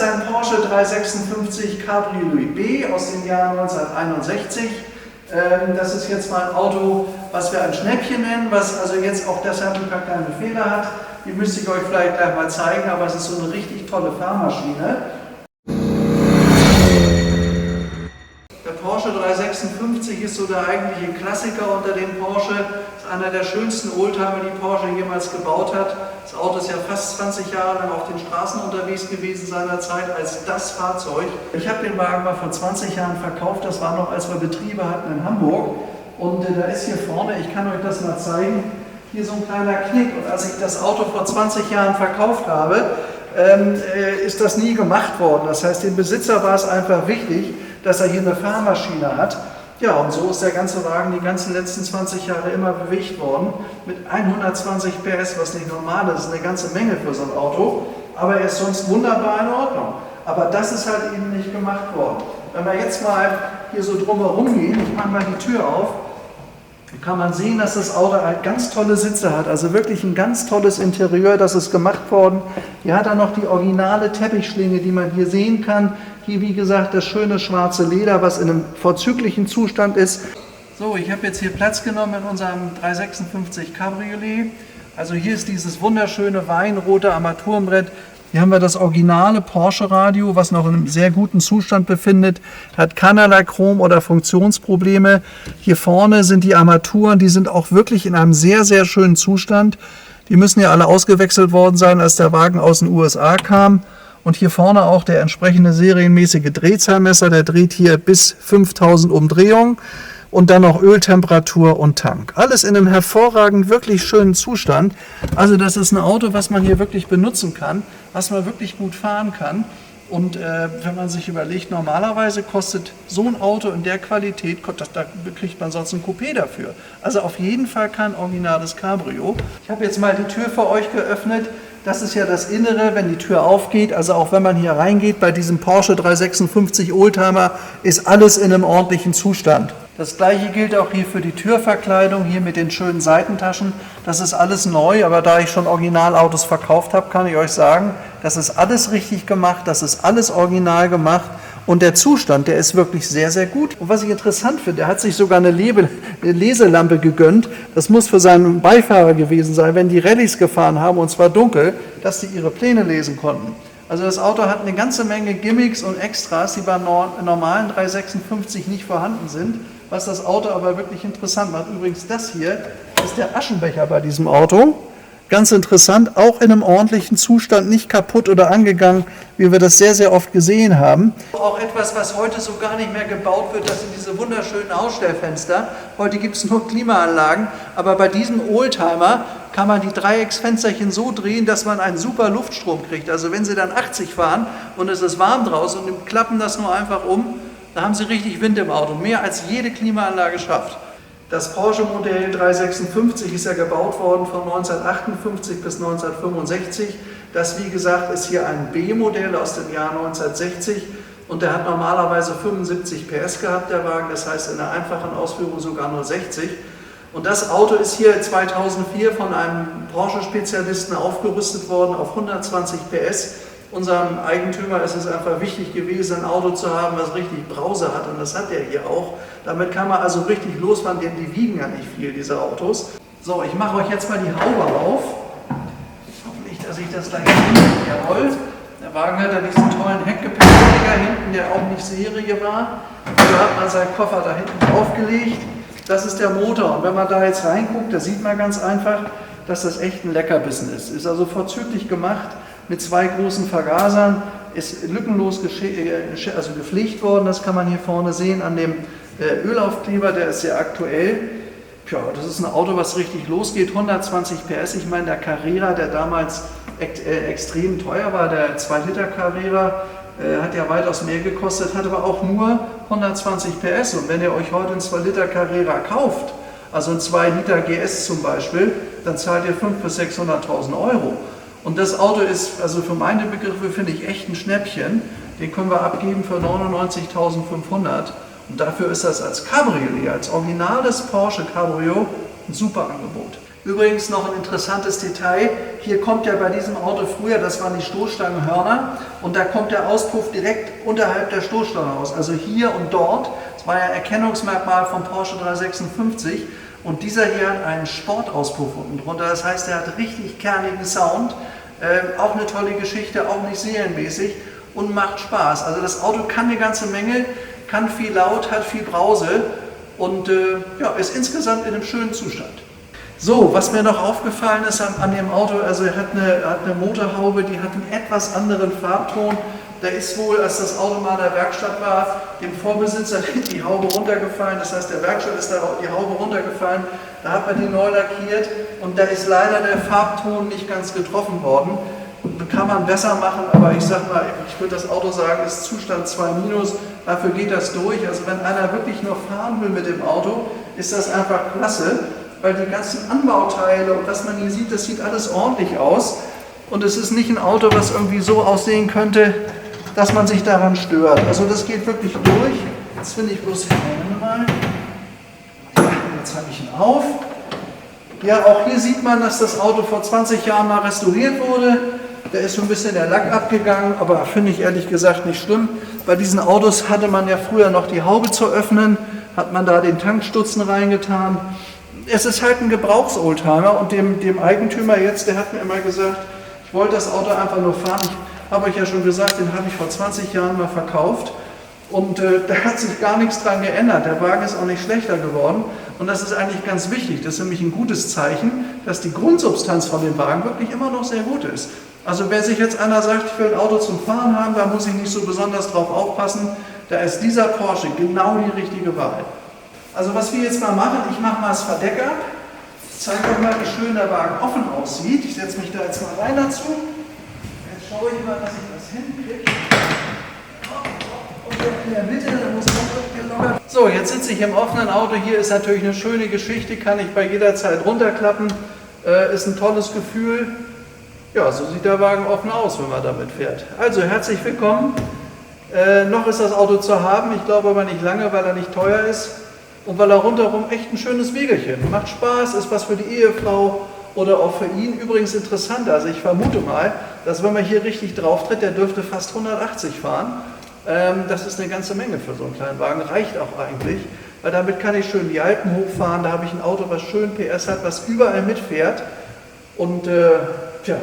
ein Porsche 356 Cabriolet B aus dem Jahr 1961. Das ist jetzt mal ein Auto, was wir ein Schnäppchen nennen, was also jetzt auch deshalb ein paar kleine Fehler hat. Die müsste ich euch vielleicht gleich mal zeigen, aber es ist so eine richtig tolle Fahrmaschine. Der Porsche 356 ist so der eigentliche Klassiker unter den Porsche. Ist einer der schönsten Oldtimer, die Porsche jemals gebaut hat. Das Auto ist ja fast 20 Jahre lang auf den Straßen unterwegs gewesen seinerzeit als das Fahrzeug. Ich habe den Wagen mal vor 20 Jahren verkauft, das war noch, als wir Betriebe hatten in Hamburg. Und da ist hier vorne, ich kann euch das mal zeigen, hier so ein kleiner Knick. Und als ich das Auto vor 20 Jahren verkauft habe, ist das nie gemacht worden. Das heißt, dem Besitzer war es einfach wichtig, dass er hier eine Fahrmaschine hat. Ja, und so ist der ganze Wagen die ganzen letzten 20 Jahre immer bewegt worden. Mit 120 PS, was nicht normal ist, eine ganze Menge für so ein Auto. Aber er ist sonst wunderbar in Ordnung. Aber das ist halt eben nicht gemacht worden. Wenn wir jetzt mal hier so drumherum gehen, ich mache mal die Tür auf, kann man sehen, dass das Auto halt ganz tolle Sitze hat, also wirklich ein ganz tolles Interieur, das ist gemacht worden. Hier hat er noch die originale Teppichschlinge, die man hier sehen kann. Hier, wie gesagt, das schöne schwarze Leder, was in einem vorzüglichen Zustand ist. So, ich habe jetzt hier Platz genommen in unserem 356 Cabriolet. Also hier ist dieses wunderschöne weinrote Armaturenbrett. Hier haben wir das originale Porsche-Radio, was noch in einem sehr guten Zustand befindet. Hat keinerlei Chrom- oder Funktionsprobleme. Hier vorne sind die Armaturen, die sind auch wirklich in einem sehr, sehr schönen Zustand. Die müssen ja alle ausgewechselt worden sein, als der Wagen aus den USA kam. Und hier vorne auch der entsprechende serienmäßige Drehzahlmesser. Der dreht hier bis 5000 Umdrehungen. Und dann noch Öltemperatur und Tank. Alles in einem hervorragend, wirklich schönen Zustand. Also das ist ein Auto, was man hier wirklich benutzen kann, was man wirklich gut fahren kann. Und wenn man sich überlegt, normalerweise kostet so ein Auto in der Qualität, da kriegt man sonst ein Coupé dafür. Also auf jeden Fall kein originales Cabrio. Ich habe jetzt mal die Tür für euch geöffnet. Das ist ja das Innere, wenn die Tür aufgeht. Also auch wenn man hier reingeht, bei diesem Porsche 356 Oldtimer ist alles in einem ordentlichen Zustand. Das gleiche gilt auch hier für die Türverkleidung, hier mit den schönen Seitentaschen. Das ist alles neu, aber da ich schon Originalautos verkauft habe, kann ich euch sagen, das ist alles richtig gemacht, das ist alles original gemacht. Und der Zustand, der ist wirklich sehr, sehr gut. Und was ich interessant finde, er hat sich sogar eine Leselampe gegönnt. Das muss für seinen Beifahrer gewesen sein, wenn die Rallyes gefahren haben, und zwar dunkel, dass die ihre Pläne lesen konnten. Also das Auto hat eine ganze Menge Gimmicks und Extras, die beim normalen 356 nicht vorhanden sind, was das Auto aber wirklich interessant macht. Übrigens, das hier ist der Aschenbecher bei diesem Auto. Ganz interessant, auch in einem ordentlichen Zustand, nicht kaputt oder angegangen, wie wir das sehr, sehr oft gesehen haben. Auch etwas, was heute so gar nicht mehr gebaut wird, das sind diese wunderschönen Ausstellfenster. Heute gibt es nur Klimaanlagen, aber bei diesem Oldtimer kann man die Dreiecksfensterchen so drehen, dass man einen super Luftstrom kriegt. Also wenn Sie dann 80 fahren und es ist warm draußen und klappen das nur einfach um, dann haben Sie richtig Wind im Auto, mehr als jede Klimaanlage schafft. Das Porsche-Modell 356 ist ja gebaut worden von 1958 bis 1965. Das, wie gesagt, ist hier ein B-Modell aus dem Jahr 1960 und der hat normalerweise 75 PS gehabt, der Wagen, das heißt in der einfachen Ausführung sogar nur 60. Und das Auto ist hier 2004 von einem Porsche-Spezialisten aufgerüstet worden auf 120 PS. Unserem Eigentümer ist es einfach wichtig gewesen, ein Auto zu haben, was richtig Brause hat, und das hat er hier auch. Damit kann man also richtig losfahren, denn die wiegen ja nicht viel, diese Autos. So, ich mache euch jetzt mal die Haube auf. Hoffentlich, dass ich das gleich finde. Jawohl. Der Wagen hat ja diesen tollen Heckgepäckträger hinten, der auch nicht Serie war. Da hat man seinen Koffer da hinten draufgelegt. Das ist der Motor, und wenn man da jetzt reinguckt, da sieht man ganz einfach, dass das echt ein Leckerbissen ist. Ist also vorzüglich gemacht. Mit zwei großen Vergasern, ist lückenlos gepflegt worden. Das kann man hier vorne sehen an dem Ölaufkleber, der ist sehr aktuell. Ja, das ist ein Auto, was richtig losgeht, 120 PS. Ich meine, der Carrera, der damals extrem teuer war, der 2-Liter Carrera, hat ja weitaus mehr gekostet, hat aber auch nur 120 PS. Und wenn ihr euch heute einen 2-Liter Carrera kauft, also ein 2-Liter GS zum Beispiel, dann zahlt ihr 500.000 bis 600.000 Euro. Und das Auto ist, also für meine Begriffe, finde ich echt ein Schnäppchen. Den können wir abgeben für 99.500. Und dafür ist das als Cabriolet, als originales Porsche Cabrio, ein super Angebot. Übrigens noch ein interessantes Detail, hier kommt ja bei diesem Auto früher, das waren die Stoßstangenhörner, und da kommt der Auspuff direkt unterhalb der Stoßstange raus, also hier und dort. Das war ja ein Erkennungsmerkmal vom Porsche 356 und dieser hier hat einen Sportauspuff unten drunter, das heißt, er hat richtig kernigen Sound, auch eine tolle Geschichte, auch nicht serienmäßig und macht Spaß. Also das Auto kann eine ganze Menge, kann viel laut, hat viel Brause und ja, ist insgesamt in einem schönen Zustand. So, was mir noch aufgefallen ist an dem Auto, also er hat eine Motorhaube, die hat einen etwas anderen Farbton. Da ist wohl, als das Auto mal in der Werkstatt war, dem Vorbesitzer die Haube runtergefallen. Das heißt, der Werkstatt ist da auch die Haube runtergefallen. Da hat man die neu lackiert und da ist leider der Farbton nicht ganz getroffen worden. Kann man besser machen, aber ich sag mal, ich würde das Auto sagen, ist Zustand 2-, dafür geht das durch. Also wenn einer wirklich nur fahren will mit dem Auto, ist das einfach klasse. Weil die ganzen Anbauteile und was man hier sieht, das sieht alles ordentlich aus. Und es ist nicht ein Auto, was irgendwie so aussehen könnte, dass man sich daran stört. Also das geht wirklich durch. Jetzt finde ich bloß mal. Ja, jetzt habe ich ihn auf. Ja, auch hier sieht man, dass das Auto vor 20 Jahren mal restauriert wurde. Da ist so ein bisschen der Lack abgegangen, aber finde ich ehrlich gesagt nicht schlimm. Bei diesen Autos hatte man ja früher noch die Haube zu öffnen, hat man da den Tankstutzen reingetan. Es ist halt ein Gebrauchsoldtimer und dem Eigentümer jetzt, der hat mir immer gesagt, ich wollte das Auto einfach nur fahren. Ich habe euch ja schon gesagt, den habe ich vor 20 Jahren mal verkauft und da hat sich gar nichts dran geändert. Der Wagen ist auch nicht schlechter geworden und das ist eigentlich ganz wichtig. Das ist nämlich ein gutes Zeichen, dass die Grundsubstanz von dem Wagen wirklich immer noch sehr gut ist. Also wer sich jetzt einer sagt, ich will ein Auto zum Fahren haben, da muss ich nicht so besonders drauf aufpassen, da ist dieser Porsche genau die richtige Wahl. Also was wir jetzt mal machen, ich mache mal das Verdeck ab. Ich zeige euch mal, wie schön der Wagen offen aussieht. Ich setze mich da jetzt mal rein dazu. Jetzt schaue ich mal, dass ich das hinkriege. Und in der Mitte, da muss man gelockert. So, jetzt sitze ich im offenen Auto. Hier ist natürlich eine schöne Geschichte, kann ich bei jeder Zeit runterklappen. Ist ein tolles Gefühl. Ja, so sieht der Wagen offen aus, wenn man damit fährt. Also herzlich willkommen. Noch ist das Auto zu haben, ich glaube aber nicht lange, weil er nicht teuer ist. Und weil er rundherum echt ein schönes Wegelchen macht Spaß, ist was für die Ehefrau oder auch für ihn. Übrigens interessant, also ich vermute mal, dass wenn man hier richtig drauf tritt, der dürfte fast 180 fahren. Das ist eine ganze Menge für so einen kleinen Wagen, reicht auch eigentlich, weil damit kann ich schön die Alpen hochfahren, da habe ich ein Auto, was schön PS hat, was überall mitfährt. Und tja,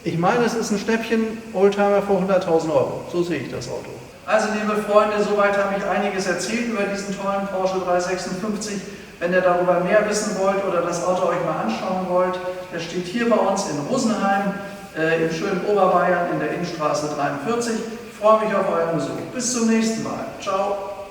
ich meine, es ist ein Schnäppchen, Oldtimer für 100.000 €, so sehe ich das Auto. Also liebe Freunde, soweit habe ich einiges erzählt über diesen tollen Porsche 356. Wenn ihr darüber mehr wissen wollt oder das Auto euch mal anschauen wollt, der steht hier bei uns in Rosenheim, im schönen Oberbayern in der Innenstraße 43. Ich freue mich auf euren Besuch. Bis zum nächsten Mal. Ciao.